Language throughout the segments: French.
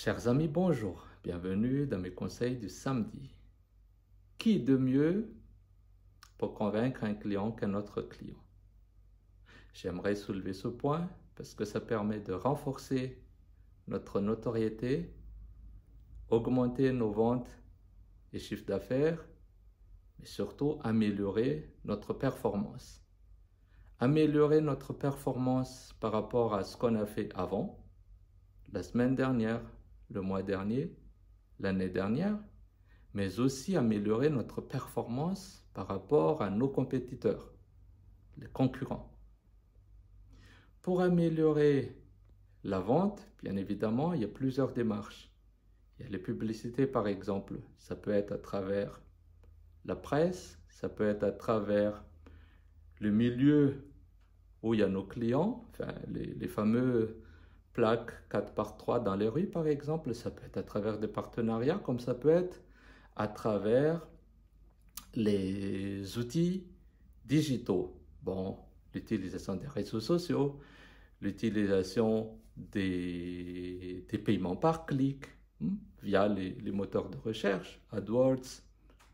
Chers amis, bonjour. Bienvenue dans mes conseils du samedi. Qui de mieux pour convaincre un client qu'un autre client? J'aimerais soulever ce point parce que ça permet de renforcer notre notoriété, augmenter nos ventes et chiffres d'affaires, mais surtout améliorer notre performance. Améliorer notre performance par rapport à ce qu'on a fait avant, la semaine dernière, le mois dernier, l'année dernière, mais aussi améliorer notre performance par rapport à nos compétiteurs, les concurrents. Pour améliorer la vente, bien évidemment, il y a plusieurs démarches. Il y a les publicités, par exemple. Ça peut être à travers la presse, ça peut être à travers le milieu où il y a nos clients, enfin, les fameux plaques 4x3 dans les rues, par exemple. Ça peut être à travers des partenariats, comme ça peut être à travers les outils digitaux. Bon, l'utilisation des réseaux sociaux, l'utilisation des paiements par clic via les moteurs de recherche, AdWords,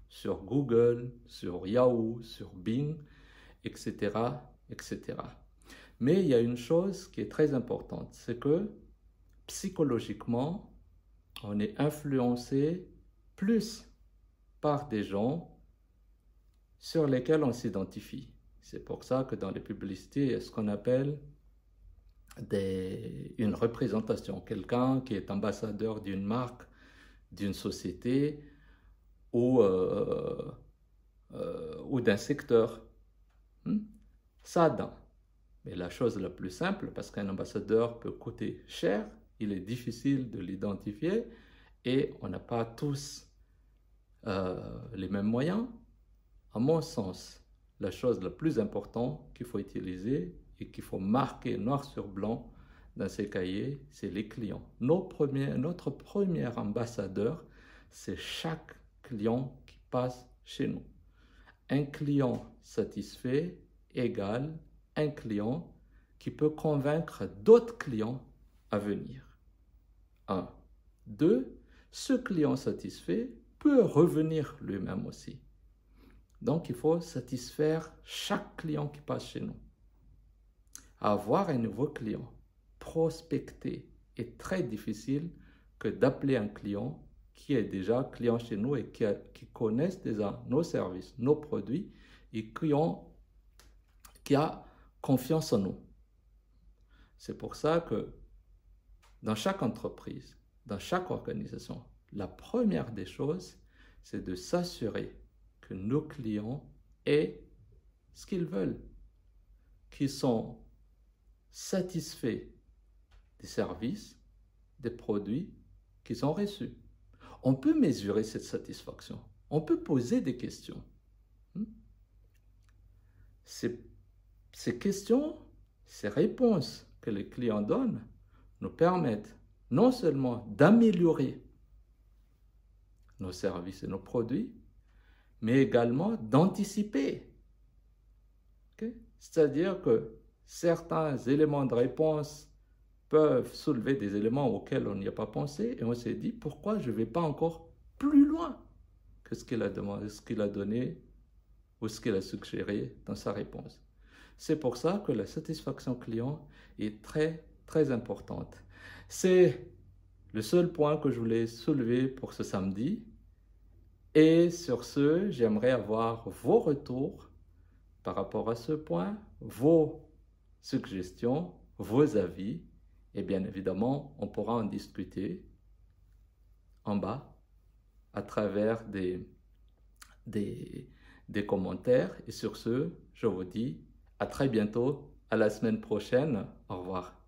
sur Google, sur Yahoo, sur Bing, etc., etc. Mais il y a une chose qui est très importante, c'est que psychologiquement, on est influencé plus par des gens sur lesquels on s'identifie. C'est pour ça que dans les publicités, il y a ce qu'on appelle une représentation. Quelqu'un qui est ambassadeur d'une marque, d'une société ou d'un secteur. Ça donne. Mais la chose la plus simple, parce qu'un ambassadeur peut coûter cher, il est difficile de l'identifier et on n'a pas tous les mêmes moyens. À mon sens, la chose la plus importante qu'il faut utiliser et qu'il faut marquer noir sur blanc dans ces cahiers, c'est les clients. Notre premier ambassadeur, c'est chaque client qui passe chez nous. Un client satisfait égale un client qui peut convaincre d'autres clients à venir. 1. 2. Ce client satisfait peut revenir lui-même aussi. Donc, il faut satisfaire chaque client qui passe chez nous. Avoir un nouveau client, prospecter, est très difficile que d'appeler un client qui est déjà client chez nous et qui connaissent déjà nos services, nos produits et qui a confiance en nous. C'est pour ça que dans chaque entreprise, dans chaque organisation, la première des choses, c'est de s'assurer que nos clients aient ce qu'ils veulent, qu'ils sont satisfaits des services, des produits qu'ils ont reçus. On peut mesurer cette satisfaction. On peut poser des questions. Ces questions, ces réponses que les clients donnent nous permettent non seulement d'améliorer nos services et nos produits, mais également d'anticiper. Okay? C'est-à-dire que certains éléments de réponse peuvent soulever des éléments auxquels on n'y a pas pensé et on s'est dit pourquoi je ne vais pas encore plus loin que ce qu'il a demandé, ce qu'il a donné ou ce qu'il a suggéré dans sa réponse. C'est pour ça que la satisfaction client est très, très importante. C'est le seul point que je voulais soulever pour ce samedi. Et sur ce, j'aimerais avoir vos retours par rapport à ce point, vos suggestions, vos avis. Et bien évidemment, on pourra en discuter en bas à travers des commentaires. Et sur ce, je vous dis à très bientôt, à la semaine prochaine. Au revoir.